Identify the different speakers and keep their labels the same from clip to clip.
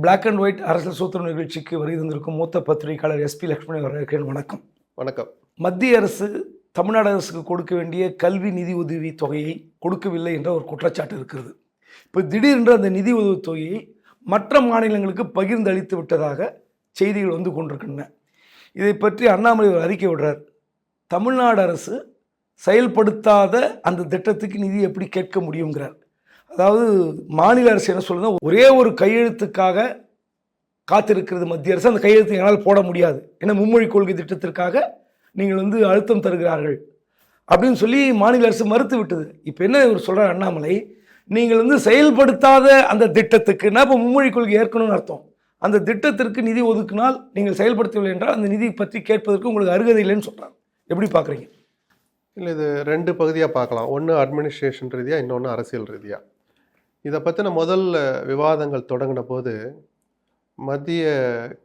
Speaker 1: Black and white அரசியல் சூத்திரம் நிகழ்ச்சிக்கு வருகை தந்திருக்கும் மூத்த பத்திரிகையாளர் எஸ்பி லட்சுமணி அவர்கள் வணக்கம்.
Speaker 2: வணக்கம்.
Speaker 1: மத்திய அரசு தமிழ்நாடு அரசுக்கு கொடுக்க வேண்டிய கல்வி நிதி உதவி தொகையை கொடுக்கவில்லை என்ற ஒரு குற்றச்சாட்டு இருக்கிறது. இப்போ திடீரென்று அந்த நிதி உதவி தொகையை மற்ற மாநிலங்களுக்கு பகிர்ந்து அளித்து விட்டதாக செய்திகள் வந்து கொண்டிருக்கின்றன. இதை பற்றி அண்ணாமலை ஒரு அறிக்கை விடுறார். தமிழ்நாடு அரசு செயல்படுத்தாத அந்த திட்டத்துக்கு நிதி எப்படி கேட்க முடியுங்கிறார். அதாவது மாநில அரசு என்ன சொல்லுதுன்னா, ஒரே ஒரு கையெழுத்துக்காக காத்திருக்கிறது மத்திய அரசு. அந்த கையெழுத்து என்னால் போட முடியாது, ஏன்னா மும்மொழி கொள்கை திட்டத்திற்காக நீங்கள் அழுத்தம் தருகிறார்கள் அப்படின்னு சொல்லி மாநில அரசு மறுத்து விட்டது. இப்போ என்ன இவர் சொல்கிறார் அண்ணாமலை, நீங்கள் செயல்படுத்தாத அந்த திட்டத்துக்குன்னா இப்போ மும்மொழி கொள்கை ஏற்கனவே அர்த்தம். அந்த திட்டத்திற்கு நிதி ஒதுக்கினால் நீங்கள் செயல்படுத்தவில்லை என்றால் அந்த நிதி பற்றி கேட்பதற்கு உங்களுக்கு அருகதை இல்லைன்னு சொல்கிறாங்க. எப்படி பார்க்குறீங்க?
Speaker 2: இல்லை, இது ரெண்டு பகுதியாக பார்க்கலாம். ஒன்று அட்மினிஸ்ட்ரேஷன் ரீதியாக, இன்னொன்று அரசியல் ரீதியாக. இதை பற்றின முதல் விவாதங்கள் தொடங்கின போது மத்திய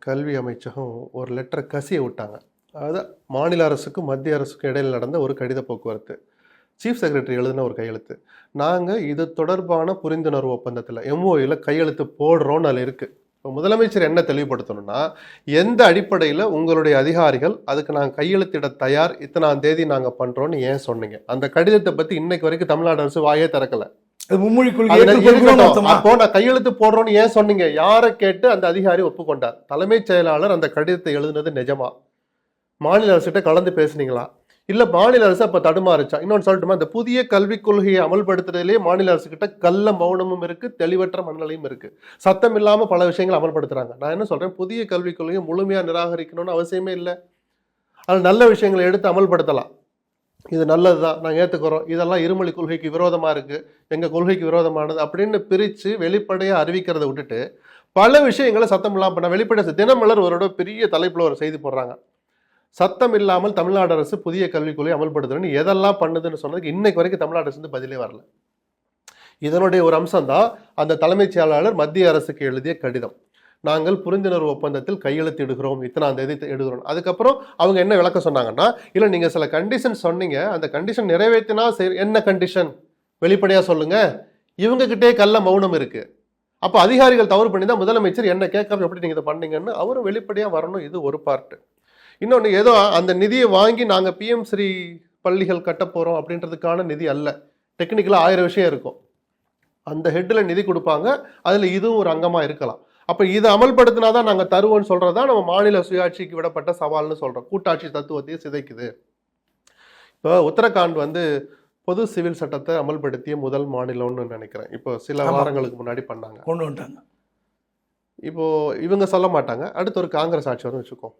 Speaker 2: கல்வி அமைச்சகம் ஒரு லெட்டரை கசிய விட்டாங்க. அதாவது மாநில அரசுக்கும் மத்திய அரசுக்கும் இடையில் நடந்த ஒரு கடித போக்குவரத்து, சீஃப் செக்ரட்டரி எழுதின ஒரு கையெழுத்து. நாங்கள் இது தொடர்பான புரிந்துணர்வு ஒப்பந்தத்தில் எம்ஓயில் கையெழுத்து போடுறோன்னு அதில் இருக்குது. இப்போ முதலமைச்சர் என்ன தெளிவுபடுத்தணும்னா, எந்த அடிப்படையில் உங்களுடைய அதிகாரிகள் அதுக்கு நாங்கள் கையெழுத்திட தயார், இத்தனாம் தேதி நாங்கள் பண்ணுறோன்னு ஏன் சொன்னீங்க? அந்த கடிதத்தை பற்றி இன்னைக்கு வரைக்கும் தமிழ்நாடு அரசு வாயே திறக்கலை. அப்போ நான் கையெழுத்து போடுறோன்னு ஏன் சொன்னீங்க? யாரை கேட்டு அந்த அதிகாரி ஒப்புக்கொண்டார்? தலைமைச் செயலாளர் அந்த கடிதத்தை எழுதுனது நிஜமா? மாநில அரசுகிட்ட கலந்து பேசுனீங்களா? இல்ல மாநில அரசு அப்ப தடுமாறுச்சா? இன்னொன்று சொல்லட்டுமா, இந்த புதிய கல்விக் கொள்கையை அமல்படுத்துறதுலேயே மாநில அரசு கிட்ட கள்ள மௌனமும் இருக்கு, தெளிவற்ற மனநிலையும் இருக்கு. சத்தம் இல்லாம பல விஷயங்களை அமல்படுத்துறாங்க. நான் என்ன சொல்றேன், புதிய கல்விக் கொள்கையை முழுமையா நிராகரிக்கணும்னு அவசியமே இல்லை. அது நல்ல விஷயங்களை எடுத்து அமல்படுத்தலாம். இது நல்லதுதான், நாங்கள் ஏற்றுக்கிறோம். இதெல்லாம் இருமொழி கொள்கைக்கு விரோதமா இருக்கு, எங்க கொள்கைக்கு விரோதமானது அப்படின்னு பிரிச்சு வெளிப்படையா அறிவிக்கிறத விட்டுட்டு பல விஷயங்களை சத்தம் இல்லாம பண்ண வெளிப்படை தினமலர் ஒரு பெரிய தலைப்புல ஒரு செய்தி போடுறாங்க. சத்தம் இல்லாமல் தமிழ்நாடு அரசு புதிய கல்விக் கொள்கையை அமல்படுத்துறேன்னு எதெல்லாம் பண்ணுதுன்னு சொன்னதுக்கு இன்னைக்கு வரைக்கும் தமிழ்நாடு அரசு பதிலே வரல. இதனுடைய ஒரு அம்சம் தான் அந்த தலைமைச் செயலாளர் மத்திய அரசுக்கு எழுதிய கடிதம். நாங்கள் புரிந்துணர்வு ஒப்பந்தத்தில் கையெழுத்திடுகிறோம், இத்தனாம் தேதி எடுக்கிறோம். அதுக்கப்புறம் அவங்க என்ன விளக்கம் சொன்னாங்கன்னா, இல்லை நீங்க சில கண்டிஷன் சொன்னீங்க, அந்த கண்டிஷன் நிறைவேற்றினா என்ன கண்டிஷன் வெளிப்படையா சொல்லுங்க. இவங்க கிட்டே கள்ள மௌனம் இருக்கு. அப்போ அதிகாரிகள் தவறு பண்ணி தான் முதலமைச்சர் என்ன கேட்கறது, எப்படி நீங்க இதை பண்ணீங்கன்னு அவரும் வெளிப்படையா வரணும். இது ஒரு பார்ட்டு. இன்னொன்று, ஏதோ அந்த நிதியை வாங்கி நாங்கள் பிஎம் ஸ்ரீ பள்ளிகள் கட்ட போகிறோம் அப்படின்றதுக்கான நிதி அல்ல. டெக்னிக்கலாக 1000 விஷயம் இருக்கும். அந்த ஹெட்டில் நிதி கொடுப்பாங்க, அதில் இதுவும் ஒரு அங்கமாக இருக்கலாம். அப்போ இதை அமல்படுத்தினா தான் நாங்கள் தருவோம்னு சொல்கிறதா நம்ம மாநில சுயாட்சிக்கு விடப்பட்ட சவால்னு சொல்கிறோம். கூட்டாட்சி தத்துவத்தையே சிதைக்குது. இப்போ உத்தரகாண்ட் பொது சிவில் சட்டத்தை அமல்படுத்திய முதல் மாநிலம்னு நினைக்கிறேன். இப்போ சில வாரங்களுக்கு முன்னாடி பண்ணாங்க,
Speaker 1: கொண்டு வந்துட்டாங்க.
Speaker 2: இப்போ இவங்க சொல்ல மாட்டாங்க. அடுத்து ஒரு காங்கிரஸ் ஆட்சி வந்து வச்சுக்கோ,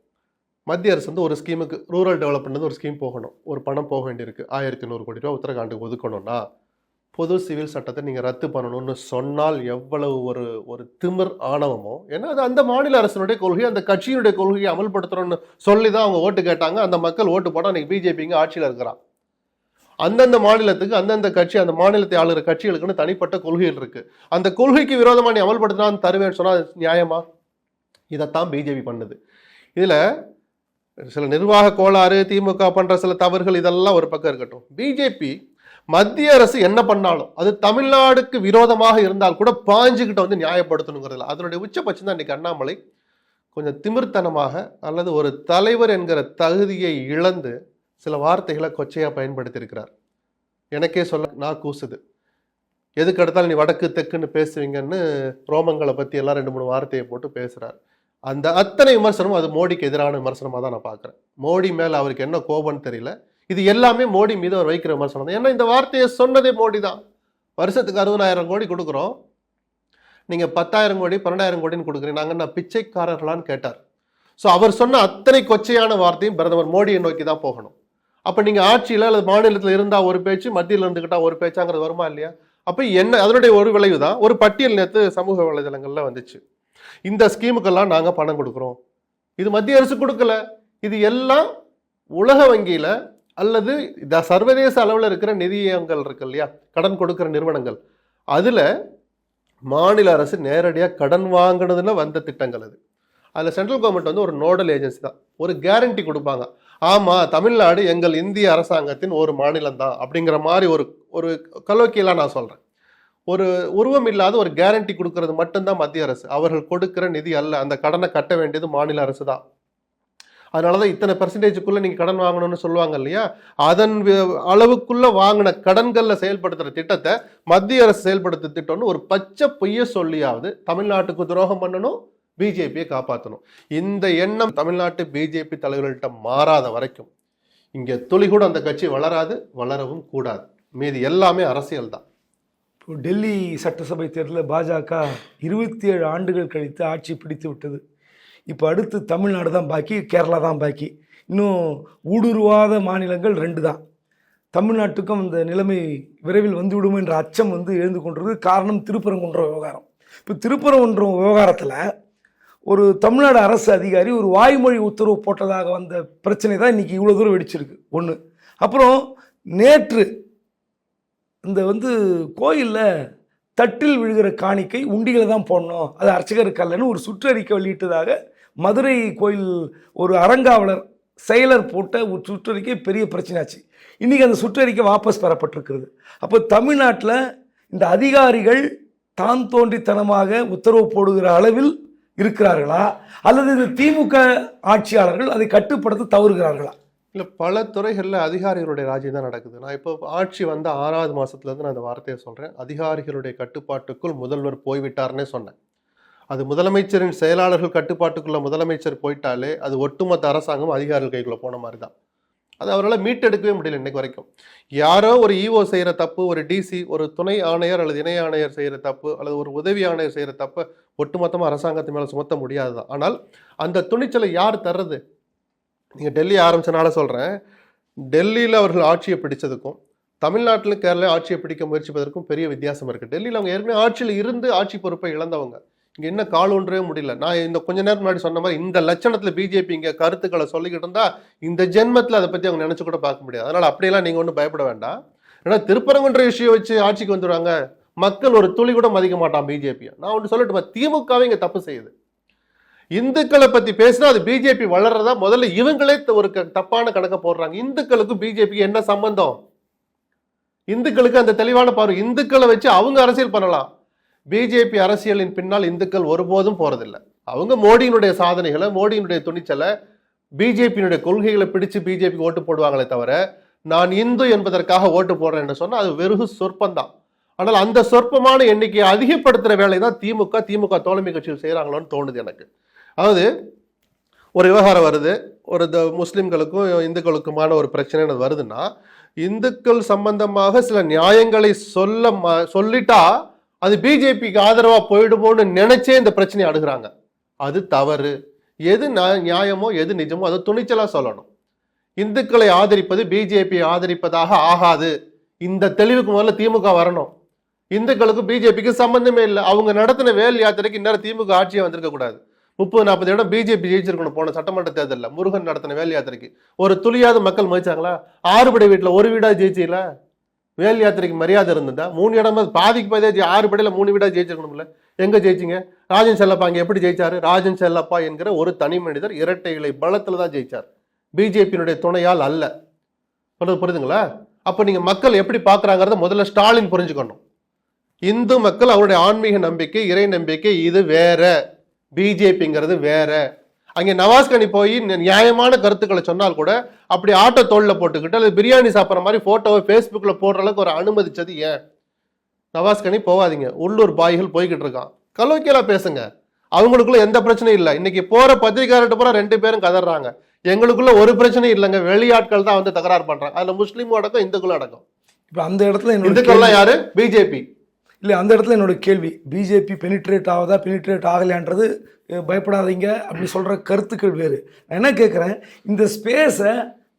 Speaker 2: மத்திய அரசு ஒரு ஸ்கீமுக்கு ரூரல் டெவலப்மெண்ட் ஒரு ஸ்கீம் போகணும், ஒரு பணம் போக வேண்டியிருக்கு, 1100 கோடி ரூபா உத்தரகாண்டுக்கு ஒதுக்கணும்னா பொது சிவில் சட்டத்தை நீங்கள் ரத்து பண்ணணும்னு சொன்னால் எவ்வளவு ஒரு திமிர் ஆணவமோ. ஏன்னா அது அந்த மாநில அரசினுடைய கொள்கை, அந்த கட்சியினுடைய கொள்கையை அமல்படுத்துறோம்னு சொல்லி தான் அவங்க ஓட்டு கேட்டாங்க. அந்த மக்கள் ஓட்டு போட்டால் இன்னைக்கு பிஜேபிங்க ஆட்சியில் இருக்கிறான். அந்தந்த மாநிலத்துக்கு அந்தந்த கட்சி, அந்த மாநிலத்தை ஆளுகிற கட்சிகளுக்குன்னு தனிப்பட்ட கொள்கைகள் இருக்கு. அந்த கொள்கைக்கு விரோதமாக நீ அமல்படுத்தினா தருவேன்னு சொன்னால் நியாயமா? இதைத்தான் பிஜேபி பண்ணுது. இதுல சில நிர்வாக கோளாறு, திமுக பண்ற சில தவறுகள், இதெல்லாம் ஒரு பக்கம் இருக்கட்டும். பிஜேபி மத்திய அரசு என்ன பண்ணாலும் அது தமிழ்நாடுக்கு விரோதமாக இருந்தால் கூட பாஞ்சுக்கிட்ட நியாயப்படுத்தணுங்கிறதுல அதனுடைய உச்சபட்சம் தான் இன்னைக்கு அண்ணாமலை கொஞ்சம் திமிர்த்தனமாக, அல்லது ஒரு தலைவர் என்கிற தகுதியை இழந்து சில வார்த்தைகளை கொச்சையா பயன்படுத்தி இருக்கிறார். எனக்கே சொல்ல நான் கூசுது. எதுக்கு எடுத்தாலும் நீ வடக்கு தெக்குன்னு பேசுவீங்கன்னு ரோமங்களை பத்தி எல்லாம் 2-3 வார்த்தையை போட்டு பேசுறாரு. அந்த அத்தனை விமர்சனமும் அது மோடிக்கு எதிரான விமர்சனமாக தான் நான் பார்க்குறேன். மோடி மேலே அவருக்கு என்ன கோபம்னு தெரியல. இது எல்லாமே மோடி மீது அவர் வைக்கிற விமர்சனம் தான். ஏன்னா இந்த வார்த்தையை சொன்னதே மோடி தான். வருஷத்துக்கு 60,000 கோடி கொடுக்குறோம், நீங்கள் 10,000 கோடி 12,000 கோடின்னு கொடுக்குறீங்க, நாங்கள் என்ன பிச்சைக்காரர்களான்னு கேட்டார். ஸோ அவர் சொன்ன அத்தனை கொச்சையான வார்த்தையும் பிரதமர் மோடியை நோக்கி தான் போகணும். அப்போ நீங்கள் ஆட்சியில் அல்லது மாநிலத்தில் இருந்தால் ஒரு பேச்சு, மத்தியில் இருந்துக்கிட்டா ஒரு பேச்சாங்கிறது வருமா இல்லையா? அப்போ என்ன அதனுடைய ஒரு விளைவு தான். ஒரு பட்டியல் நேற்று சமூக வலைதளங்களில் வந்துச்சு. இந்த ஸ்கீமுக்கெல்லாம் நாங்கள் பணம் கொடுக்குறோம், இது மத்திய அரசு கொடுக்கல, இது எல்லாம் உலக வங்கியில அல்லது சர்வதேச அளவில் இருக்கிற நிதியங்கள் இருக்கு இல்லையா, கடன் கொடுக்கிற நிறுவனங்கள், அதுல மாநில அரசு நேரடியாக கடன் வாங்கினதுல வந்த திட்டங்கள் அது. அதில் சென்ட்ரல் கவர்மெண்ட் ஒரு நோடல் ஏஜென்சி தான், ஒரு கேரண்டி கொடுப்பாங்க. ஆமா, தமிழ்நாடு எங்கள் இந்திய அரசாங்கத்தின் ஒரு மாநிலம் தான் அப்படிங்கிற மாதிரி ஒரு கலோக்கியெல்லாம் நான் சொல்றேன். ஒரு உருவம் இல்லாத ஒரு கேரண்டி கொடுக்கறது மட்டும்தான் மத்திய அரசு. அவர்கள் கொடுக்கிற நிதி அல்ல. அந்த கடனை கட்ட வேண்டியது மாநில அரசு தான். அதனாலதான் இத்தனை பெர்சன்டேஜுக்குள்ள நீங்க கடன் வாங்கணும்னு சொல்லுவாங்க இல்லையா, அதன் அளவுக்குள்ள வாங்கின கடன்கள்ல செயல்படுத்துற திட்டத்தை மத்திய அரசு செயல்படுத்த திட்டம்னு ஒரு பச்சை பொய்ய சொல்லியாவது தமிழ்நாட்டுக்கு துரோகம் பண்ணணும், பிஜேபியை காப்பாற்றணும். இந்த எண்ணம் தமிழ்நாட்டு பிஜேபி தலைவர்கள்ட்ட மாறாத வரைக்கும் இங்க துளி கூட அந்த கட்சி வளராது, வளரவும் கூடாது. மீதி எல்லாமே அரசியல் தான்.
Speaker 1: இப்போ டெல்லி சட்டசபை தேர்தலில் பாஜக 27 ஆண்டுகள் கழித்து ஆட்சி பிடித்து விட்டது. இப்போ அடுத்து தமிழ்நாடு தான் பாக்கி, கேரளா தான் பாக்கி. இன்னும் ஊடுருவாத மாநிலங்கள் 2 தான். தமிழ்நாட்டுக்கும் இந்த நிலைமை விரைவில் வந்துவிடும் என்ற அச்சம் எழுந்து கொண்டிருக்கு. காரணம் திருப்பரங்குன்றம் விவகாரம். இப்போ திருப்பரங்குன்றம் விவகாரத்தில் ஒரு தமிழ்நாடு அரசு அதிகாரி ஒரு வாய்மொழி உத்தரவு போட்டதாக வந்த பிரச்சனை தான் இன்றைக்கி இவ்வளோ தூரம் வெடிச்சிருக்கு. ஒன்று. அப்புறம் நேற்று இந்த கோயிலில் தட்டில் விழுகிற காணிக்கை உண்டிகளை தான் போடணும், அது அர்ச்சகருக்கு அல்லன்னு ஒரு சுற்றறிக்கை வெளியிட்டதாக மதுரை கோயில் ஒரு அறங்காவலர் செயலர் போட்ட ஒரு சுற்றறிக்கை பெரிய பிரச்சனையாச்சு. இன்றைக்கி அந்த சுற்றறிக்கை வாபஸ் பெறப்பட்டிருக்கிறது. அப்போ தமிழ்நாட்டில் இந்த அதிகாரிகள் தான் தோன்றித்தனமாக உத்தரவு போடுகிற அளவில் இருக்கிறார்களா, அல்லது இந்த திமுக ஆட்சியாளர்கள் அதை கட்டுப்படுத்த தவறுகிறார்களா?
Speaker 2: இல்லை, பல துறைகளில் அதிகாரிகளுடைய ராஜ்யம் தான் நடக்குது. நான் இப்போ ஆட்சி வந்த 6வது மாதத்துலேருந்து நான் அந்த வார்த்தையை சொல்கிறேன். அதிகாரிகளுடைய கட்டுப்பாட்டுக்குள் முதல்வர் போய்விட்டார்னே சொன்னேன். அது முதலமைச்சரின் செயலாளர்கள் கட்டுப்பாட்டுக்குள்ள முதலமைச்சர் போயிட்டாலே அது ஒட்டுமொத்த அரசாங்கம் அதிகாரிகள் கைக்குள்ளே போன மாதிரி தான். அது அவரால் மீட்டெடுக்கவே முடியல இன்னைக்கு வரைக்கும். யாரோ ஒரு ஈஓ செய்கிற தப்பு, ஒரு டிசி, ஒரு துணை ஆணையர் அல்லது இணை ஆணையர் செய்கிற தப்பு, அல்லது ஒரு உதவி ஆணையர் செய்கிற தப்பை ஒட்டுமொத்தமாக அரசாங்கத்து மேலே சுமத்த முடியாது தான். ஆனால் அந்த துணிச்சலை யார் தர்றது? நீங்கள் டெல்லி ஆரம்பிச்சனால சொல்கிறேன், டெல்லியில் அவர்கள் ஆட்சியை பிடிச்சதுக்கும் தமிழ்நாட்டிலும் கேரளா ஆட்சியை பிடிக்க முயற்சிப்பதற்கும் பெரிய வித்தியாசம் இருக்குது. டெல்லியில் அவங்க ஏற்கனவே ஆட்சியில் இருந்து ஆட்சி பொறுப்பை இழந்தவங்க. இங்கே என்ன கால் ஒன்றவே முடியல. நான் இந்த கொஞ்ச நேரம் முன்னாடி சொன்ன மாதிரி இந்த லட்சணத்தில் பிஜேபி இங்கே கருத்துக்களை சொல்லிக்கிட்டு இருந்தா இந்த ஜென்மத்தில் அதை பற்றி அவங்க நினச்சி கூட பார்க்க முடியாது. அதனால் அப்படியெல்லாம் நீங்கள் ஒன்றும் பயப்பட வேண்டாம். ஏன்னா திருப்பரங்குன்ற விஷயம் வச்சு ஆட்சிக்கு வந்துடுவாங்க, மக்கள் ஒரு துளி கூட மதிக்க மாட்டான் பிஜேபியை. நான் ஒன்று சொல்லட்டுமா, திமுகவே இங்கே தப்பு செய்யுது. இந்துக்களை பற்றி பேசினா அது பிஜேபி வளர்றதா முதல்ல இவங்களே ஒரு தப்பான கணக்கை போடுறாங்க. இந்துக்களுக்கும் பிஜேபிக்கு என்ன சம்பந்தம்? இந்துக்களுக்கு அந்த தெளிவான பார்வை. இந்துக்களை வச்சு அவங்க அரசியல் பண்ணலாம். பிஜேபி அரசியலின் பின்னால் இந்துக்கள் ஒருபோதும் போறதில்லை. அவங்க மோடியினுடைய சாதனைகளை, மோடியினுடைய துணிச்சலை, பிஜேபியினுடைய கொள்கைகளை பிடிச்சு பிஜேபிக்கு ஓட்டு போடுவாங்களே தவிர நான் இந்து என்பதற்காக ஓட்டு போடுறேன்னு சொன்னா அது வெறும் சொற்பந்தான். ஆனால் அந்த சொற்பமான எண்ணிக்கையை அதிகப்படுத்துற வேலை தான் திமுக தோழமை கட்சிகள் செய்யறாங்களோன்னு தோணுது எனக்கு. அதாவது ஒரு விவகாரம் வருது, ஒரு முஸ்லிம்களுக்கும் இந்துக்களுக்குமான ஒரு பிரச்சனை வருதுன்னா இந்துக்கள் சம்பந்தமாக சில நியாயங்களை சொல்லிட்டா அது பிஜேபிக்கு ஆதரவா போயிடுமோன்னு நினைச்சே இந்த பிரச்சனையை அணுகிறாங்க. அது தவறு. எது நியாயமோ எது நிஜமோ அதை துணிச்சலா சொல்லணும். இந்துக்களை ஆதரிப்பது பிஜேபியை ஆதரிப்பதாக ஆகாது. இந்த தெளிவுக்கு முதல்ல திமுக வரணும். இந்துக்களுக்கு பிஜேபிக்கு சம்பந்தமே இல்லை. அவங்க நடத்தின வேல் யாத்திரைக்கு இன்னும் திமுக ஆட்சியை வந்திருக்க கூடாது. 30-40 இடம் பிஜேபி ஜெயிச்சிருக்கணும். போன சட்டமன்ற தேர்தலில் முருகன் நடத்தின வேல் யாத்திரைக்கு ஒரு துளியாவது மக்கள் மதிச்சாங்களா? 6 படை வீட்டில் ஒரு வீடா ஜெயிச்சில? வேல் யாத்திரைக்கு மரியாதை இருந்ததா? 3 இடமா பாதிக்கு பாதி 6 படையில 3 வீடா ஜெயிச்சிருக்கணும்ல. எங்க ஜெயிச்சிங்க? ராஜன் செல்லப்பா அங்க எப்படி ஜெயிச்சாரு? ராஜன் செல்லப்பா என்கிற ஒரு தனி மனிதர் இரட்டை இலை பலத்துல தான் ஜெயிச்சார், பிஜேபியினுடைய துணையால் அல்ல. சொல்றது புரியுதுங்களா? அப்ப நீங்க மக்கள் எப்படி பாக்குறாங்கிறத முதல்ல ஸ்டாலின் புரிஞ்சுக்கணும். இந்து மக்கள் அவருடைய ஆன்மீக நம்பிக்கை, இறை நம்பிக்கை இது வேற, பிஜேபிங்கிறது வேற. அங்கே நவாஸ்கனி போய் நியாயமான கருத்துக்களை சொன்னால் கூட அப்படி ஆட்டோ தோல்ல போட்டுக்கிட்டு அல்லது பிரியாணி சாப்பிட்ற மாதிரி போட்டோவை ஃபேஸ்புக்கில் போடுற அளவுக்கு ஒரு அனுமதிச்சது ஏன்? நவாஸ்கனி போகாதீங்க, உள்ளூர் பாய்கள் போய்கிட்டு இருக்கான், கலோக்கியலா பேசுங்க. அவங்களுக்குள்ள எந்த பிரச்சனையும் இல்லை. இன்னைக்கு போற பத்திரிகையாளர்கிட்ட போற 2 பேரும் கதறாங்க, எங்களுக்குள்ள ஒரு பிரச்சனையும் இல்லைங்க, வெளியாட்கள் தான் தகராறு பண்றாங்க. அதுல முஸ்லீமும் அடக்கம், இந்துக்களும் அடக்கம்.
Speaker 1: இப்போ அந்த இடத்துல
Speaker 2: இந்துக்கள்லாம் யாரு? பிஜேபி.
Speaker 1: இல்லை, அந்த இடத்துல என்னோட கேள்வி, பிஜேபி பெனிட்ரேட் ஆகுதா பெனிட்ரேட் ஆகலையான்றது பயப்படாதீங்க அப்படி சொல்கிற கருத்துக்கள் வேறு. நான் என்ன கேட்குறேன், இந்த ஸ்பேஸை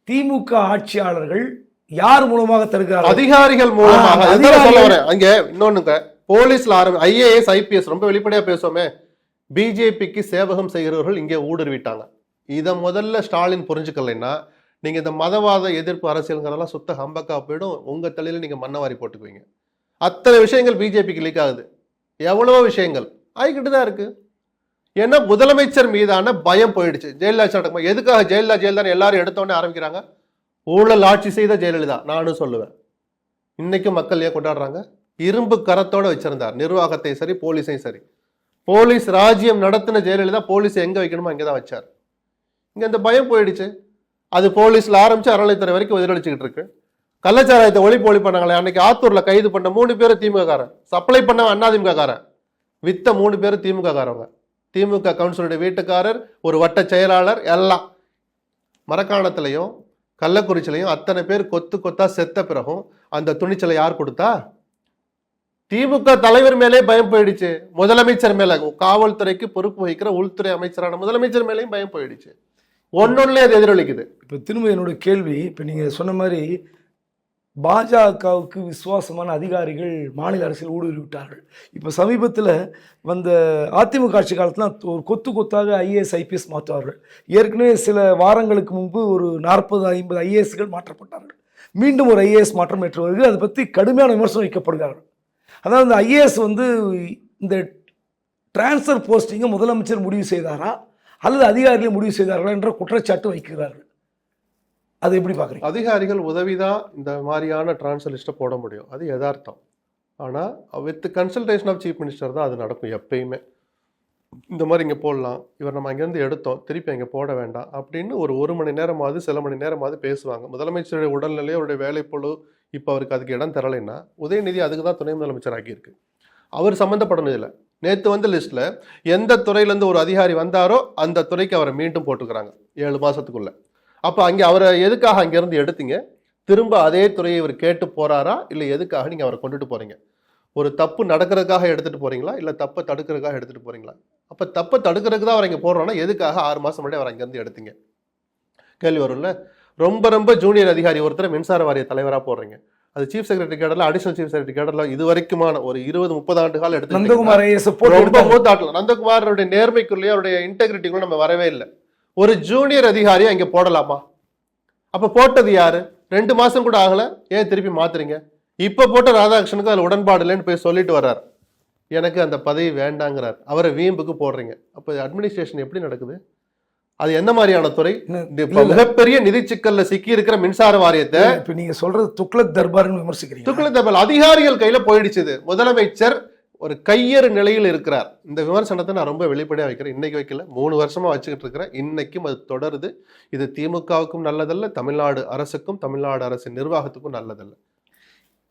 Speaker 1: திமுக ஆட்சியாளர்கள் யார் மூலமாக தருகிறார்கள்?
Speaker 2: அதிகாரிகள் மூலமாக. அங்கே இன்னொன்னுங்க, போலீஸ்ல ஐஏஎஸ் ஐபிஎஸ் ரொம்ப வெளிப்படையா பேசுவோமே, பிஜேபிக்கு சேவகம் செய்கிறவர்கள் இங்கே ஊடுருவிட்டாங்க. இதை முதல்ல ஸ்டாலின் புரிஞ்சுக்கலைன்னா நீங்க இந்த மதவாத எதிர்ப்பு அரசியல்ங்கிறதெல்லாம் சுத்த ஹம்பக்கா போயிடும். உங்க தலையில நீங்க மண்ணவாரி போட்டுக்குவீங்க. அத்தனை விஷயங்கள் பிஜேபிக்கு லீக் ஆகுது. எவ்வளவோ விஷயங்கள் ஆகிக்கிட்டு தான் இருக்கு. ஏன்னா முதலமைச்சர் மீதான பயம் போயிடுச்சு. ஜெயலலிதா எதுக்காக ஜெயலலிதா எல்லாரும் எடுத்தோடனே ஆரம்பிக்கிறாங்க? ஊழல் ஆட்சி செய்த ஜெயலலிதா. நானும் சொல்லுவேன், இன்னைக்கும் மக்கள் ஏன் கொண்டாடுறாங்க? இரும்பு கரத்தோட வச்சிருந்தார், நிர்வாகத்தையும் சரி போலீஸையும் சரி. போலீஸ் ராஜ்யம் நடத்தின ஜெயலலிதா போலீஸ் எங்க வைக்கணுமோ அங்கதான் வச்சார். இங்க இந்த பயம் போயிடுச்சு. அது போலீஸ்ல ஆரம்பிச்சு அறநிலைத்துறை வரைக்கும் எதிரொலிச்சுக்கிட்டு இருக்கு. கள்ளச்சாராயத்தை ஒளி பண்ணாங்களே, அன்னைக்கு ஆத்தூர்ல கைது பண்ண 3 பேரும் திமுக காரன், சப்ளை பண்ண அதிமுக காரன், வித்த 3 பேரும் திமுக காரவங்க. திமுக கவுன்சிலருடைய வீட்டுக்காரர், ஒரு வட்ட செயலாளர், எல்லாம். மரக்காணத்திலையும் கள்ளக்குறிச்சிலையும் அத்தனை பேர் கொத்து கொத்தா செத்த பிறகும் அந்த துணிச்சலை யார் கொடுத்தா? திமுக தலைவர் மேலே பயம் போயிடுச்சு. முதலமைச்சர் மேல, காவல்துறைக்கு பொறுப்பு வகிக்கிற உள்துறை அமைச்சரான முதலமைச்சர் மேலேயும் பயம் போயிடுச்சு. ஒன்னொன்னுலே அது எதிரொலிக்குது.
Speaker 1: இப்போ திரும்ப என்னோட கேள்வி, இப்போ நீங்க சொன்ன மாதிரி பாஜகவுக்கு விசுவாசமான அதிகாரிகள் மாநில அரசில் ஊடுருவி விட்டார்கள். இப்போ சமீபத்தில் வந்த அதிமுக ஆட்சி காலத்தில் ஒரு கொத்து கொத்தாக ஐஏஎஸ் ஐபிஎஸ் மாற்றுவார்கள். ஏற்கனவே சில வாரங்களுக்கு முன்பு ஒரு 40-50 ஐஏஎஸ்கள் மாற்றப்பட்டார்கள். மீண்டும் ஒரு ஐஏஎஸ் மாற்றம் ஏற்று வருகிறது. அதை பற்றி கடுமையான விமர்சனம் வைக்கப்படுகிறார்கள். அதாவது இந்த ஐஏஎஸ் இந்த டிரான்ஸ்ஃபர் போஸ்டிங்கை முதலமைச்சர் முடிவு செய்தாரா அல்லது அதிகாரிகள் முடிவு செய்தார்களா என்ற குற்றச்சாட்டு வைக்கிறார்கள். அது எப்படி பார்க்குறீங்க?
Speaker 2: அதிகாரிகள் உதவிதான் இந்த மாதிரியான டிரான்ஸ்ஃபர் லிஸ்ட்டை போட முடியும், அது யதார்த்தம். ஆனால் with consultation of chief minister தான் அது நடக்கும் எப்பயுமே. இந்த மாதிரி இங்கே போடலாம், இவர் நம்ம அங்கேருந்து எடுத்தோம், திருப்பி அங்கே போட வேண்டாம் அப்படின்னு ஒரு மணி நேரமாவது சில மணி நேரமாவது பேசுவாங்க. முதலமைச்சருடைய உடல்நிலை, அவருடைய வேலைப்பொழு இப்போ அவருக்கு அதுக்கு இடம் தரலைன்னா உதயநிதி அதுக்கு தான் துணை முதலமைச்சர் ஆகியிருக்கு. அவர் சம்மந்தப்படணும் இல்லை. நேற்று லிஸ்ட்டில் எந்த துறையிலேருந்து ஒரு அதிகாரி வந்தாரோ அந்த துறைக்கு அவரை மீண்டும் போட்டுக்கிறாங்க 7 மாதத்துக்குள்ளே. அப்போ அங்கே அவரை எதுக்காக அங்கேருந்து எடுத்தீங்க? திரும்ப அதே துறையை இவர் கேட்டு போகிறாரா, இல்லை எதுக்காக நீங்கள் அவரை கொண்டுட்டு போகிறீங்க? ஒரு தப்பு நடக்கிறதுக்காக எடுத்துகிட்டு போகிறீங்களா, இல்லை தப்பை தடுக்கிறதுக்காக எடுத்துகிட்டு போகிறீங்களா? அப்போ தப்பை தடுக்கிறதுக்கு தான் அவர் இங்கே போடுறோன்னா எதுக்காக 6 மாதம் முன்னாடி அவர் அங்கேருந்து எடுத்தீங்க? கேள்வி வரும்ல. ரொம்ப ஜூனியர் அதிகாரி ஒருத்தர் மின்சார வாரிய தலைவராக போடுறீங்க. அது சீஃப் செக்ரட்டரி கேடர்ல, அடிஷனல் சீஃப் செக்ரட்டரி கேடர்ல இது வரைக்குமான ஒரு 20-30 ஆண்டு காலம் எடுத்து நந்தகுமாரோட நேர்மைக்குள்ளேயே அவருடைய இன்டெகிரிட்டிக்குள்ள நம்ம வரவே இல்லை. ஒரு ஜூனியர் அதிகாரி அங்கே போடலாமா? அப்ப போட்டது யாரு? 2 மாசம் கூட ஆகல, ஏன் திருப்பி மாத்துறீங்க? இப்ப போட்ட ராதாகிருஷ்ணனுக்கு அதுல உடன்பாடு இல்லைன்னு போய் சொல்லிட்டு வர்றார். எனக்கு அந்த பதவி வேண்டாங்கிறார். அவரை வீம்புக்கு போடுறீங்க. அப்ப அட்மினிஸ்ட்ரேஷன் எப்படி நடக்குது? அது என்ன மாதிரியான துறை? மிகப்பெரிய நிதி சிக்கல்ல சிக்கி இருக்கிற மின்சார வாரியத்தை
Speaker 1: இப்ப நீங்க சொல்றது துக்ளக் தர்பார்னு விமர்சிக்கிறீங்க.
Speaker 2: துக்ளக் தர்பார் அதிகாரிகள் கையில போயிடுச்சு. முதலமைச்சர் ஒரு கையறு நிலையில் இருக்கிறார். இந்த விமர்சனத்தை நான் ரொம்ப வெளிப்படையா வைக்கிறேன். இன்னைக்கு வைக்கல, 3 வருஷமா வச்சுக்கிட்டு இருக்கிறேன். இன்னைக்கும் அது தொடருது. இது திமுகவுக்கும் நல்லதல்ல, தமிழ்நாடு அரசுக்கும் தமிழ்நாடு அரசின் நிர்வாகத்துக்கும் நல்லதல்ல.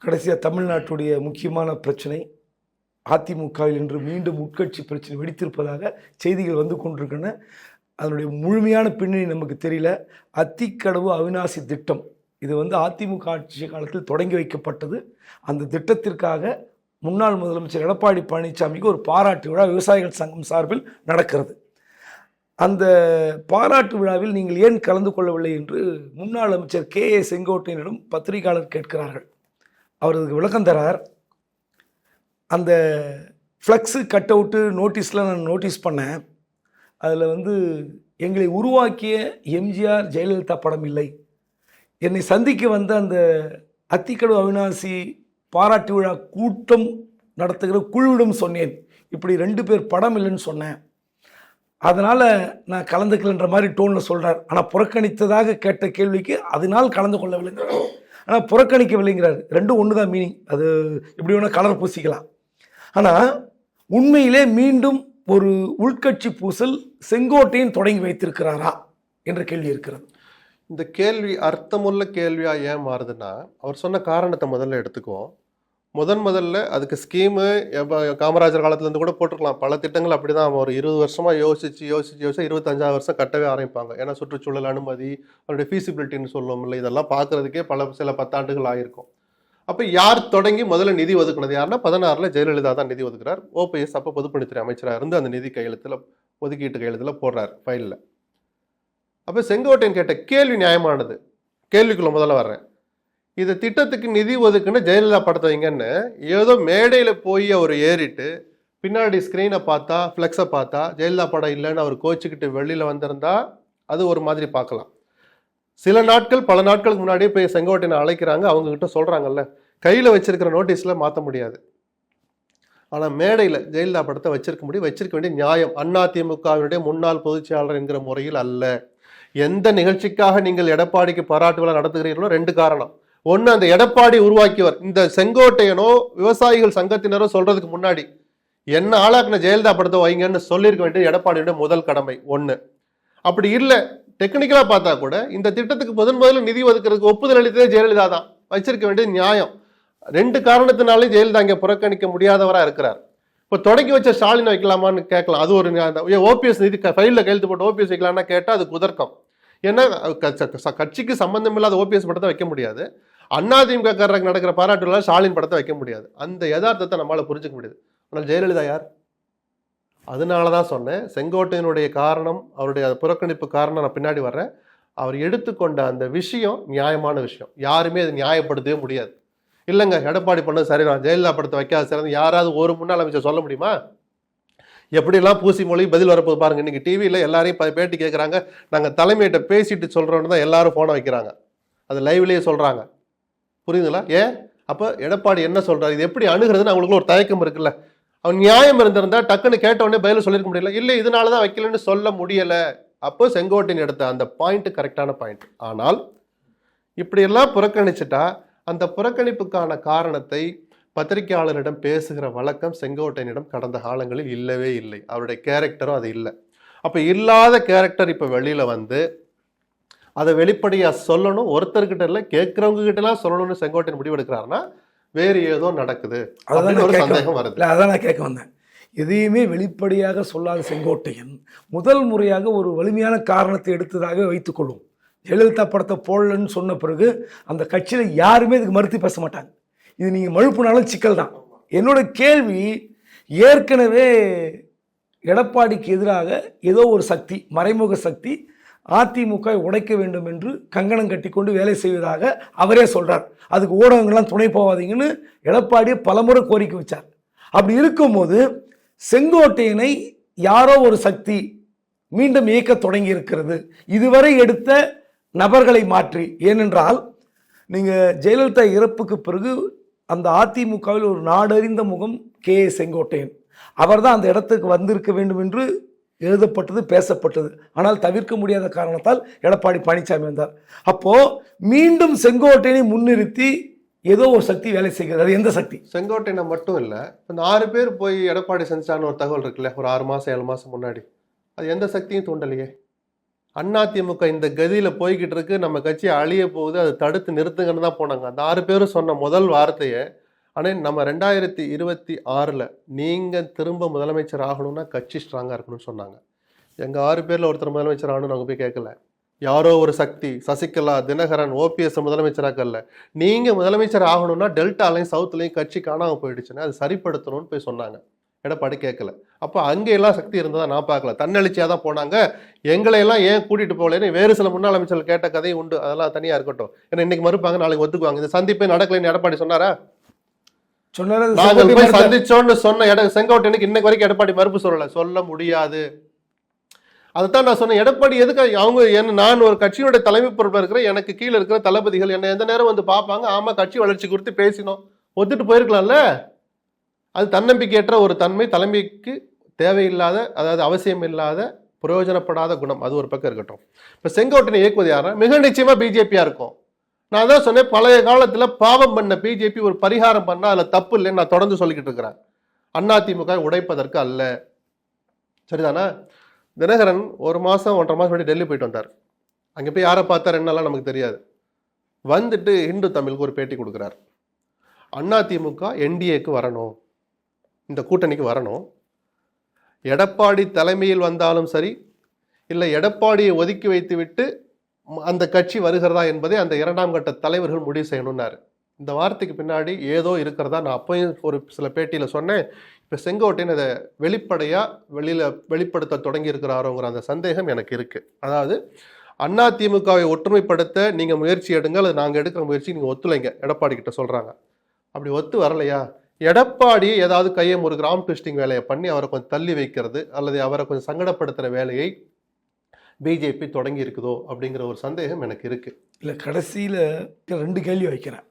Speaker 1: கடைசியா தமிழ்நாட்டுடைய முக்கியமான பிரச்சனை அதிமுகவில் இன்று மீண்டும் உட்கட்சி பிரச்சனை வெடித்திருப்பதாக செய்திகள் வந்து கொண்டிருக்கின்றன. அதனுடைய முழுமையான பின்னணி நமக்கு தெரியல. அத்திக்கடவு அவிநாசி திட்டம் இது அதிமுக ஆட்சி காலத்தில் தொடங்கி வைக்கப்பட்டது. அந்த திட்டத்திற்காக முன்னாள் முதலமைச்சர் எடப்பாடி பழனிசாமிக்கு ஒரு பாராட்டு விழா விவசாயிகள் சங்கம் சார்பில் நடக்கிறது. அந்த பாராட்டு விழாவில் நீங்கள் ஏன் கலந்து கொள்ளவில்லை என்று முன்னாள் அமைச்சர் KA செங்கோட்டையனிடம் பத்திரிகையாளர் கேட்கிறார்கள். அவர் அதுக்கு விளக்கம் தரார். அந்த ஃப்ளக்ஸு கட் அவுட்டு நோட்டீஸில் நான் நோட்டீஸ் பண்ணேன். அதில் எங்களை உருவாக்கிய எம்ஜிஆர் ஜெயலலிதா படம் இல்லை. என்னை சந்திக்க வந்த அந்த அத்திக்கடவு அவிநாசி பாராட்டு விழா கூட்டம் நடத்துகிற குழுவிடம் சொன்னேன், இப்படி 2 பேர் படம் இல்லைன்னு சொன்னேன், அதனால் நான் கலந்துக்கலன்ற மாதிரி டோனில் சொல்கிறார். ஆனால் புறக்கணித்ததாக கேட்ட கேள்விக்கு அதனால் கலந்து கொள்ளவில்லைங்கிறார். ஆனால் புறக்கணிக்கவில்லைங்கிறார். 2 ஒன்று தான் மீனிங். அது எப்படி வேணால் கலர் பூசிக்கலாம். ஆனால் உண்மையிலே மீண்டும் ஒரு உள்கட்சி பூசல் செங்கோட்டையன் தொடங்கி வைத்திருக்கிறாரா என்ற கேள்வி இருக்கிறது.
Speaker 2: இந்த கேள்வி அர்த்தமுள்ள கேள்வியா ஏன் மாறுதுன்னா, அவர் சொன்ன காரணத்தை முதல்ல எடுத்துக்குவோம். முதல்ல அதுக்கு ஸ்கீமு காமராஜர் காலத்துலேருந்து கூட போட்டிருக்கலாம். பல திட்டங்கள் அப்படி தான் ஒரு 20 வருஷமா யோசிச்சு 25ஆவது வருஷம் கட்டவே ஆரம்பிப்பாங்க. ஏன்னா சுற்றுச்சூழல் அனுமதி, அவருடைய ஃபீசிபிலிட்டின்னு சொல்லுவோம்ல, இதெல்லாம் பார்க்கறதுக்கே சில 10 ஆண்டுகள் ஆகிருக்கும். அப்போ யார் தொடங்கி முதல்ல நிதி ஒதுக்குனது யாருன்னா 16ல் ஜெயலலிதா தான் நிதி ஒதுக்குறார். OPS அப்போ பொதுப்பணித்துறை அமைச்சராக இருந்து அந்த நிதி ஒதுக்கீட்டு கையெழுத்தில் போடுறார் ஃபைலில். அப்போ செங்கோட்டையன் கேட்ட கேள்வி நியாயமானது. கேள்விக்குள்ள முதல்ல வர்றேன். இது திட்டத்துக்கு நிதி ஒதுக்குன்னு ஜெயலலிதா படத்தை வைங்கன்னு ஏதோ மேடையில் போய் அவர் ஏறிட்டு பின்னாடி ஸ்க்ரீனை பார்த்தா, ஃப்ளெக்ஸை பார்த்தா ஜெயலலிதா படம் இல்லைன்னு அவர் கோச்சிக்கிட்டு வெளியில் வந்திருந்தா அது ஒரு மாதிரி பார்க்கலாம். பல நாட்களுக்கு முன்னாடியே போய் செங்கோட்டையனை அழைக்கிறாங்க. அவங்ககிட்ட சொல்கிறாங்கல்ல, கையில் வச்சிருக்கிற நோட்டீஸில் மாற்ற முடியாது, ஆனால் மேடையில் ஜெயலலிதா படத்தை வச்சிருக்க வேண்டிய நியாயம் அதிமுகவினுடைய முன்னாள் பொதுச்செயலாளர் என்கிற முறையில் அல்ல. எந்த நிகழ்ச்சிக்காக நீங்கள் எடப்பாடிக்கு பாராட்டு விழா நடத்துகிறீர்களோ 2 காரணம். ஒண்ணு அந்த எடப்பாடி உருவாக்கியவர். இந்த செங்கோட்டையனோ விவசாயிகள் சங்கத்தினரோ சொல்றதுக்கு முன்னாடி என்ன ஆளாக்குன ஜெயலலிதா படத்தை வைங்கன்னு சொல்லியிருக்க வேண்டியது எடப்பாடியோட முதல் கடமை ஒண்ணு. அப்படி இல்லை, டெக்னிக்கலா பார்த்தா கூட இந்த திட்டத்துக்கு முதல்ல நிதி ஒதுக்குறதுக்கு ஒப்புதல் அளித்ததே ஜெயலலிதா தான். வச்சிருக்க வேண்டியது நியாயம். 2 காரணத்தினாலே ஜெயலலிதா இங்க புறக்கணிக்க முடியாதவரா இருக்கிறார். இப்போ தொடங்கி வச்ச ஸ்டாலின் வைக்கலாமான்னு கேட்கலாம், அது ஒரு ஓபிஎஸ் நிதி ஃபைல்ல கையெழுத்து போட்டு ஓபிஎஸ் வைக்கலாம்னா கேட்டால் அது குதர்க்கம். ஏன்னா கட்சிக்கு சம்பந்தம் இல்லாத ஓபிஎஸ் படத்தை வைக்க முடியாது, அதிமுக காரங்க நடக்கிற பாராட்டுல ஸ்டாலின் படத்தை வைக்க முடியாது. அந்த யதார்த்தத்தை நம்மளால புரிஞ்சுக்க முடியாது. ஆனால் ஜெயலலிதா யார்? அதனாலதான் சொன்னேன், செங்கோட்டையனுடைய காரணம், அவருடைய புறக்கணிப்பு காரணம் நான் பின்னாடி வர்றேன். அவர் எடுத்துக்கொண்ட அந்த விஷயம் நியாயமான விஷயம், யாருமே அதை நியாயப்படுத்தவே முடியாது. இல்லைங்க எடப்பாடி பண்ணது சரிதான், ஜெயலலிதா படத்தை வைக்காத சிறந்து யாராவது ஒரு முன்னாள் அமைச்சர் சொல்ல முடியுமா? எப்படிலாம் பூசி மொழி பதில் வரப்போது பாருங்க. இன்னைக்கு டிவியில் எல்லாரையும் பேட்டி கேட்குறாங்க, நாங்கள் தலைமையிட்ட பேசிட்டு சொல்கிறோன்னு தான் எல்லாரும் ஃபோனை வைக்கிறாங்க, அது லைவ்லேயே சொல்கிறாங்க. புரியுதுங்களா? ஏன் அப்போ எடப்பாடி என்ன சொல்கிறார், இது எப்படி அணுகிறதுன்னு அவங்களுக்கு ஒரு தயக்கம் இருக்குல்ல. அவன் நியாயம் இருந்திருந்தா டக்குன்னு கேட்டவுடனே பதில் சொல்லியிருக்க முடியல, இல்லை இதனால தான் வைக்கலன்னு சொல்ல முடியலை. அப்போ செங்கோட்டையன் எடுத்த அந்த பாயிண்ட் கரெக்டான பாயிண்ட். ஆனால் இப்படியெல்லாம் புறக்கணிச்சுட்டா அந்த புறக்கணிப்புக்கான காரணத்தை பத்திரிகையாளரிடம் பேசுகிற வழக்கம் செங்கோட்டையனிடம் கடந்த காலங்களில் இல்லவே இல்லை. அவருடைய கேரக்டரும் அது இல்லை. அப்போ இல்லாத கேரக்டர் இப்போ வெளியில் வந்து அதை வெளிப்படையாக சொல்லணும், ஒருத்தர்கிட்ட இல்லை கேட்குறவங்க கிட்டலாம் சொல்லணும்னு செங்கோட்டையன் முடிவெடுக்கிறாருன்னா வேறு ஏதோ நடக்குது, அதான் ஒரு சந்தேகம் வருது.
Speaker 1: இல்லை, அதான் நான் கேட்க வந்தேன். எதையுமே வெளிப்படையாக சொல்லாத செங்கோட்டையன் முதல் முறையாக ஒரு வலிமையான காரணத்தை எடுத்ததாக வைத்துக்கொள்ளும். ஜெயலலிதா படத்தை போடலன்னு சொன்ன பிறகு அந்த கட்சியில் யாருமே இதுக்கு மறுத்து பேச மாட்டாங்க. இது நீங்கள் மழுப்புனாலும் சிக்கல் தான். என்னோட கேள்வி, ஏற்கனவே எடப்பாடிக்கு எதிராக ஏதோ ஒரு சக்தி, மறைமுக சக்தி அதிமுக உடைக்க வேண்டும் என்று கங்கணம் கட்டிக்கொண்டு வேலை செய்வதாக அவரே சொல்கிறார். அதுக்கு ஊடகங்கள்லாம் துணை போகாதீங்கன்னு எடப்பாடியை பலமுறை கோரிக்கை வச்சார். அப்படி இருக்கும்போது செங்கோட்டையனை யாரோ ஒரு சக்தி மீண்டும் இயக்க தொடங்கி இருக்கிறது, இதுவரை எடுத்த நபர்களை மாற்றி. ஏனென்றால் நீங்கள் ஜெயலலிதா இறப்புக்கு பிறகு அந்த அதிமுகவில் ஒரு நாடறிந்த முகம் கே செங்கோட்டையன். அவர் தான் அந்த இடத்துக்கு வந்திருக்க வேண்டும் என்று எழுதப்பட்டது, பேசப்பட்டது. ஆனால் தவிர்க்க முடியாத காரணத்தால் எடப்பாடி பழனிசாமி வந்தார். அப்போ மீண்டும் செங்கோட்டையனை முன்னிறுத்தி ஏதோ ஒரு சக்தி வேலை செய்கிறது. அது எந்த சக்தி?
Speaker 2: செங்கோட்டையனை மட்டும் இல்லை, இந்த 6 பேர் போய் எடப்பாடி செஞ்சான்னு ஒரு தகவல் இருக்குல்ல, ஒரு 6 மாதம் 7 மாதம் முன்னாடி, அது எந்த சக்தியும் தூண்டலையே. அதிமுக இந்த கதியில் போய்கிட்டு இருக்கு, நம்ம கட்சி அழிய போகுது, அதை தடுத்து நிறுத்துங்கன்னு தான் போனாங்க. அந்த 6 பேரும் சொன்ன முதல் வார்த்தையை, ஆனால் நம்ம 2026 நீங்கள் திரும்ப முதலமைச்சர் ஆகணும்னா கட்சி ஸ்ட்ராங்காக இருக்கணும்னு சொன்னாங்க. எங்கள் 6 பேரில் ஒருத்தர் முதலமைச்சர் ஆகணும்னு அவங்க போய் கேட்கல. யாரோ ஒரு சக்தி, சசிகலா, தினகரன், ஓபிஎஸ் முதலமைச்சராக்கல்ல, நீங்கள் முதலமைச்சர் ஆகணும்னா டெல்டாலையும் சவுத்துலையும் கட்சி காணாமல் போயிடுச்சுன்னா அது சரிப்படுத்தணும்னு போய் சொன்னாங்க. எடப்பாடி கேட்கல. அப்போ அங்கே எல்லாம் சக்தி இருந்ததா நான் பார்க்கல, தன்னெழுச்சியாக தான் போனாங்க. எங்களையெல்லாம் ஏன் கூட்டிகிட்டு போகலன்னு வேறு சில முன்னாள் அமைச்சர்கள் கேட்ட கதையும் உண்டு, அதெல்லாம் தனியாக இருக்கட்டும். ஏன்னா இன்னைக்கு மறுப்பாங்க, நாளைக்கு ஒத்துக்குவாங்க. இந்த சந்திப்பே நடக்கலைன்னு எடப்பாடி சொன்னாரா? நாங்கள் போய் சந்திச்சோன்னு சொன்ன செங்கோட்டையனுக்கு இன்னைக்கு வரைக்கும் எடப்பாடி மறுப்பு சொல்ல முடியாது. அதுதான் நான் சொன்னேன், எடப்பாடி எதுக்கு அவங்க நான் ஒரு கட்சியோட தலைமை பொறுப்பில் இருக்கிறேன், எனக்கு கீழே இருக்கிற தளபதிகள் என்ன எந்த நேரம் வந்து பார்ப்பாங்க, ஆமா கட்சி வளர்ச்சி குறித்து பேசினோம், ஒத்துட்டு போயிருக்கலாம்ல. அது தன்னம்பிக்கையற்ற ஒரு தன்மை, தலைமைக்கு தேவையில்லாத, அதாவது அவசியம் இல்லாத, பிரயோஜனப்படாத குணம். அது ஒரு பக்கம் இருக்கட்டும். இப்போ செங்கோட்டையனை இயக்குவது யாருன்னா மிக நிச்சயமா பிஜேபியா இருக்கும். நான் தான் சொன்னேன், பழைய காலத்துல பாவம் பண்ண பிஜேபி ஒரு பரிகாரம் பண்ணா அதுல தப்பு இல்லைன்னு நான் தொடர்ந்து சொல்லிக்கிட்டு இருக்கிறேன். அதிமுக உடைப்பதற்கு அல்ல. சரிதானா? தினகரன் 1 மாசம் 1.5 மாசம் முன்னாடி டெல்லி போயிட்டு வந்தார். அங்கே போய் யாரை பார்த்தார் என்னெல்லாம் நமக்கு தெரியாது. வந்துட்டு ஹிந்து தமிழுக்கு ஒரு பேட்டி கொடுக்குறார். அதிமுக என்டிஏக்கு வரணும், இந்த கூட்டணிக்கு வரணும், எடப்பாடி தலைமையில் வந்தாலும் சரி, இல்லை எடப்பாடியை ஒதுக்கி வைத்து விட்டு அந்த கட்சி வருகிறதா என்பதை அந்த 2ஆம் கட்ட தலைவர்கள் முடிவு செய்யணும்னாரு. இந்த வார்த்தைக்கு பின்னாடி ஏதோ இருக்கிறதா நான் அப்பயும் ஒரு சில பேட்டியில் சொன்னேன். இப்போ செங்கோட்டையன் அதை வெளிப்படுத்த தொடங்கி இருக்கிறாரோங்கிற அந்த சந்தேகம் எனக்கு இருக்கு. அதாவது அதிமுகவை ஒற்றுமைப்படுத்த நீங்கள் முயற்சி எடுங்க, அல்லது நாங்கள் எடுக்கிற முயற்சி நீங்கள் ஒத்துழைங்க எடப்பாடி கிட்ட சொல்கிறாங்க. அப்படி ஒத்து வரலையா, எடப்பாடி ஏதாவது கையை ஒரு கிராம் ட்விஸ்டிங் வேலையை பண்ணி அவரை கொஞ்சம் தள்ளி வைக்கிறது அல்லது அவரை கொஞ்சம் சங்கடப்படுத்துகிற வேலையை பிஜேபி தொடங்கி இருக்குதோ அப்படிங்கிற ஒரு சந்தேகம் எனக்கு இருக்கு.
Speaker 1: இல்லை, கடைசியில் 2 கேள்வி வைக்கிறேன்.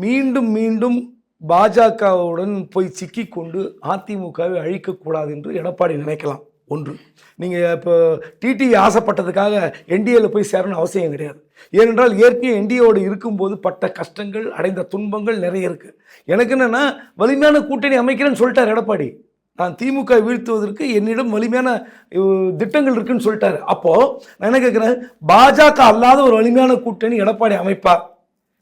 Speaker 1: மீண்டும் மீண்டும் பாஜகவுடன் போய் சிக்கி கொண்டு அதிமுகவை அழிக்கக்கூடாது என்று எடப்பாடி நினைக்கலாம். ஒன்று. நீங்கள் இப்போ டிடி ஆசைப்பட்டதுக்காக என்டிஏல போய் சேரணும் அவசியம் கிடையாது. ஏனென்றால் ஏற்கனவே என்டிஏவோடு இருக்கும்போது பட்ட கஷ்டங்கள், அடைந்த துன்பங்கள் நிறைய இருக்குது. எனக்கு என்னென்னா, வலிமையான கூட்டணி அமைக்கிறேன்னு சொல்லிட்டார் எடப்பாடி. நான் திமுக வீழ்த்துவதற்கு என்னிடம் வலிமையான திட்டங்கள் இருக்குன்னு சொல்லிட்டாரு. அப்போது நான் என்ன கேட்குறேன், பாஜக அல்லாத ஒரு வலிமையான கூட்டணி எடப்பாடி அமைப்பார்.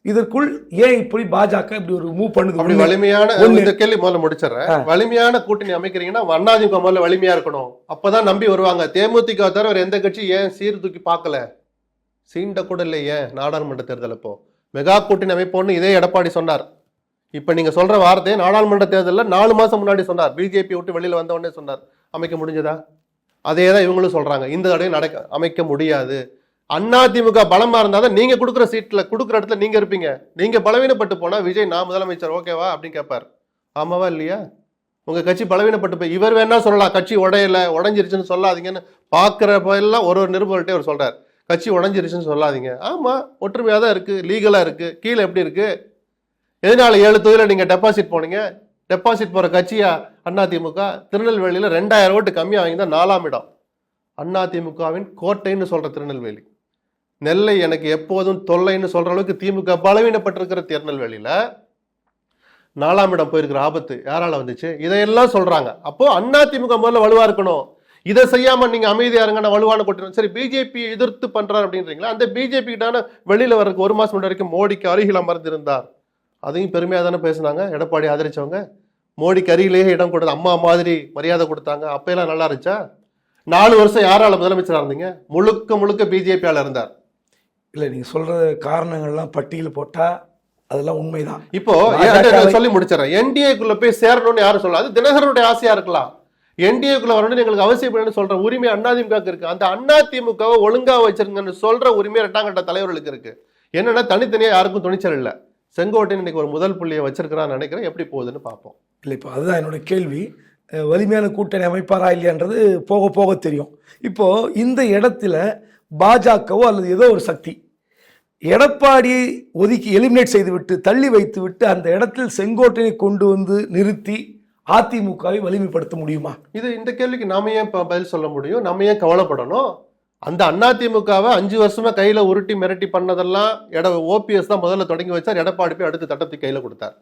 Speaker 1: இதற்குள் ஏன் இப்படி பாஜக இப்படி ஒரு மூவ் பண்ணுது?
Speaker 2: அப்படி வலிமையான இந்த கேள்வி முதல்ல முடிச்சிடறேன். வலிமையான கூட்டணி அமைக்கிறீங்கன்னா அதிமுக முதல்ல வலிமையா இருக்கணும், அப்பதான் நம்பி வருவாங்க. தேமுதிக தவிர வேற எந்த கட்சி ஏன் சீர்தூக்கி பார்க்கல, சீண்ட கூட இல்லை ஏன் நாடாளுமன்ற தேர்தல்? இப்போ மெகா கூட்டணி அமைப்போன்னு இதே எடப்பாடி சொன்னார். இப்ப நீங்க சொல்ற வார்த்தையை நாடாளுமன்ற தேர்தலில் 4 மாசம் முன்னாடி சொன்னார். பிஜேபி விட்டு வெளியில வந்த உடனே சொன்னார். அமைக்க முடிஞ்சதா? அதே தான் இவங்களும் சொல்றாங்க. இந்த தடவை அமைக்க முடியாது. அதிமுக பலமா இருந்தாதான் நீங்க கொடுக்குற சீட்ல கொடுக்குற இடத்துல நீங்க இருப்பீங்க. நீங்க பலவீனப்பட்டு போனா விஜய் நான் முதலமைச்சர் ஓகேவா அப்படின்னு கேட்பார். ஆமாவா இல்லையா? உங்க கட்சி பலவீனப்பட்டு போய் இவர் வேணா சொல்லலாம் கட்சி உடைஞ்சிருச்சுன்னு சொல்லாதீங்கன்னு பாக்குறப்ப எல்லாம் ஒரு நிருபர்கிட்டே அவர் சொல்றாரு கட்சி உடைஞ்சிருச்சுன்னு சொல்லாதீங்க. ஆமா, ஒற்றுமையா தான் இருக்கு, லீகலா இருக்கு. கீழே எப்படி இருக்கு? எதனால 7 தொகுதியில நீங்க டெபாசிட் போனீங்க? டெபாசிட் போற கட்சியா அதிமுக? திருநெல்வேலியில 2000 ஓட்டு கம்மியா வாங்கி தான் 4ஆம் இடம். அதிமுகவின் கோட்டைன்னு சொல்ற திருநெல்வேலி. நெல்லை எனக்கு எப்போதும் தொல்லைன்னு சொல்ற அளவுக்கு திமுக பலவீனப்பட்டிருக்கிற திருநெல்வேலியில 4ஆம் இடம் போயிருக்கிற ஆபத்து யாரால வந்துச்சு? இதையெல்லாம் சொல்றாங்க. அப்போ அதிமுக முதல்ல வலுவா இருக்கணும். இதை செய்யாம நீங்க அமைதியா இருங்க, வலுவான கூட்டணி. சரி, பிஜேபி எதிர்த்து பண்றாரு அப்படின்றீங்களா? அந்த பிஜேபி கிட்டான வெளியில வர்றதுக்கு 1 மாசம் முன்னாடி வரைக்கும் மோடிக்கு அருகில் அமர்ந்திருந்தார். அதையும் பெருமையா தானே பேசினாங்க எடப்பாடி ஆதரிச்சவங்க. மோடிக்கு அருகிலேயே இடம் கொடுத்து அம்மா மாதிரி மரியாதை கொடுத்தாங்க. அப்பெல்லாம் நல்லா இருந்துச்சா? 4 வருஷம் யாரால முதலமைச்சராக இருந்தீங்க? முழுக்க பிஜேபியால இருந்தார்.
Speaker 1: இல்லை, நீங்கள் சொல்கிற காரணங்கள்லாம் பட்டியல் போட்டால் அதெல்லாம் உண்மைதான்.
Speaker 2: இப்போ சொல்லி முடிச்சிடறேன். என்டிஏக்குள்ள போய் சேரணும்னு யாரும் சொல்ல, அது தினகரனுடைய ஆசையா இருக்கலாம். என்டிஏக்குள்ள வரணும்னு எங்களுக்கு அவசியம் சொல்ற உரிமை அதிமுக இருக்கு. அந்த அதிமுகவை ஒழுங்கா வச்சிருங்கன்னு சொல்ற உரிமை 2ஆம் கட்ட தலைவர்களுக்கு இருக்கு. என்னன்னா, தனித்தனியா யாருக்கும் துணிச்சல் இல்லை. செங்கோட்டையன் இன்னைக்கு ஒரு முதல் புள்ளியை வச்சிருக்கிறான்னு நினைக்கிறேன். எப்படி போகுதுன்னு பார்ப்போம்.
Speaker 1: இல்லை, இப்போ அதுதான் என்னோட கேள்வி. வலிமையான கூட்டணி அமைப்பாரா இல்லையான்றது போக போக தெரியும். இப்போ இந்த இடத்துல பாஜகவோ அல்லது ஏதோ ஒரு சக்தி எடப்பாடியை ஒதுக்கி எலிமினேட் செய்துவிட்டு தள்ளி வைத்து விட்டு அந்த இடத்தில் செங்கோட்டையை கொண்டு வந்து நிறுத்தி அதிமுகவை வலிமைப்படுத்த முடியுமா?
Speaker 2: இந்த கேள்விக்கு நாம ஏன் பதில் சொல்ல முடியும்? நம்ம ஏன் கவலைப்படணும்? அந்த அதிமுகவை 5 வருஷமா கையில உருட்டி மிரட்டி பண்ணதெல்லாம் ஓபிஎஸ் தான் முதல்ல தொடங்கி வச்சார். எடப்பாடி போய் அடுத்த தட்டத்தை கையில கொடுத்தார்.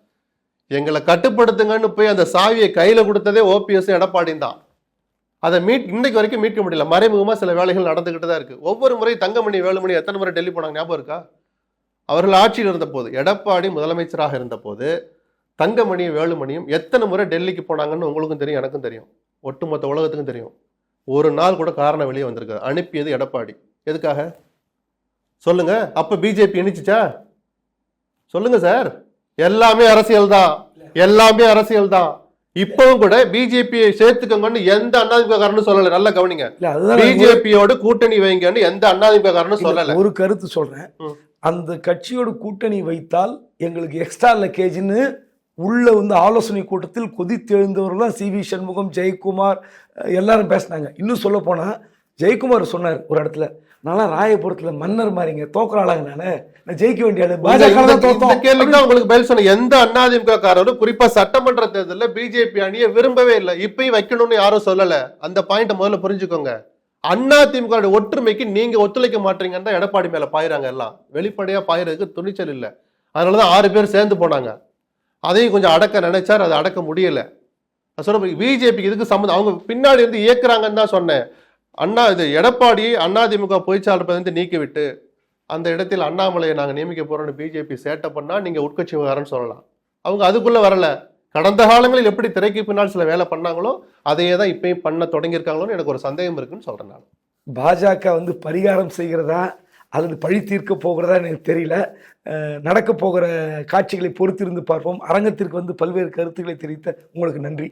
Speaker 2: எங்களை கட்டுப்படுத்துங்கன்னு போய் அந்த சாவியை கையில கொடுத்ததே ஓபிஎஸ் எடப்பாடியும் தான். அதை இன்னைக்கு வரைக்கும் மீட்க முடியல. மறைமுகமா சில வேலைகள் நடந்துகிட்டு தான் இருக்கு. ஒவ்வொரு முறை தங்கமணி வேலுமணி எத்தனை முறை டெல்லி போனாங்க ஞாபகம் இருக்கா? அவர்கள் ஆட்சியில் இருந்த போது, எடப்பாடி முதலமைச்சராக இருந்த போது தங்கமணியும் வேலுமணியும் எத்தனை முறை டெல்லிக்கு போனாங்கன்னு உங்களுக்கும் தெரியும், எனக்கும் தெரியும், ஒட்டுமொத்த உலகத்துக்கும் தெரியும். ஒரு நாள் கூட காரணம் வெளியே வந்திருக்காரு. அனுப்பியது எடப்பாடி. எதுக்காக சொல்லுங்க? அப்ப பிஜேபி இணைச்சிச்சா? சொல்லுங்க சார். எல்லாமே அரசியல் தான், எல்லாமே அரசியல் தான். இப்பவும் கூட பிஜேபியை சேர்த்துக்கங்கன்னு எந்த அதிமுக காரனும் சொல்லல. நல்லா கவனிங்க. பிஜேபியோட கூட்டணி வைங்கன்னு எந்த அதிமுக காரனும் சொல்லல.
Speaker 1: ஒரு கருத்து சொல்றேன். அந்த கட்சியோட கூட்டணி வைத்தால் எங்களுக்கு எக்ஸ்ட்ரா லக்கேஜ்னு உள்ள வந்து ஆலோசனை கூட்டத்தில் கொதித்து எழுந்தவர்கள் சிவி சண்முகம், ஜெயக்குமார் எல்லாரும் பேசினாங்க. இன்னும் சொல்ல போனா ஜெயக்குமார் சொன்னார் ஒரு இடத்துல, நல்லா ராயபுரத்துல மன்னர் மாதிரிங்க, தோக்குறாளாங்க, நான் ஜெயிக்க வேண்டியது
Speaker 2: கேள்விக்கு உங்களுக்கு பதில் சொன்ன எந்த அதிமுக காரரும் குறிப்பா சட்டமன்ற தேர்தலில் பிஜேபி அணியை விரும்பவே இல்லை. இப்பயும் வைக்கணும்னு யாரும் சொல்லல. அந்த பாயிண்ட முதல்ல புரிஞ்சுக்கோங்க. அதிமுக ஒற்றுமைக்கு நீங்க ஒத்துழைக்க மாட்டீங்கன்னு தான் எடப்பாடி மேல பாயிறாங்க. எல்லாம் வெளிப்படையா பாயிறதுக்கு துணிச்சல் இல்லை. அதனாலதான் 6 பேர் சேர்ந்து போனாங்க. அதையும் கொஞ்சம் அடக்க நினைச்சார், அதை அடக்க முடியல. சொல்ல பிஜேபிக்கு இதுக்கு சம்மந்தம், அவங்க பின்னாடி இருந்து இயக்குறாங்கன்னு தான் சொன்னேன். இது எடப்பாடி அதிமுக பொய்ச்சாளர் நீக்கிவிட்டு அந்த இடத்தில் அண்ணாமலையை நாங்க நியமிக்க போறோம்னு பிஜேபி சேட்டை பண்ணா நீங்க உட்கட்சி விவகாரம்னு சொல்லலாம். அவங்க அதுக்குள்ள வரல. கடந்த காலங்களில் எப்படி திரைக்கு பின்னால் சில வேலை பண்ணாங்களோ அதையே தான் இப்பயும் பண்ண தொடங்கியிருக்காங்களோன்னு எனக்கு ஒரு சந்தேகம் இருக்குன்னு சொல்றேன் நான்.
Speaker 1: பாஜக வந்து பரிகாரம் செய்கிறதா அல்லது பழி தீர்க்க போகிறதா எனக்கு தெரியல. நடக்க போகிற காட்சிகளை பொறுத்திருந்து பார்ப்போம். அரங்கத்திற்கு வந்து பல்வேறு கருத்துக்களை தெரிவித்த உங்களுக்கு நன்றி.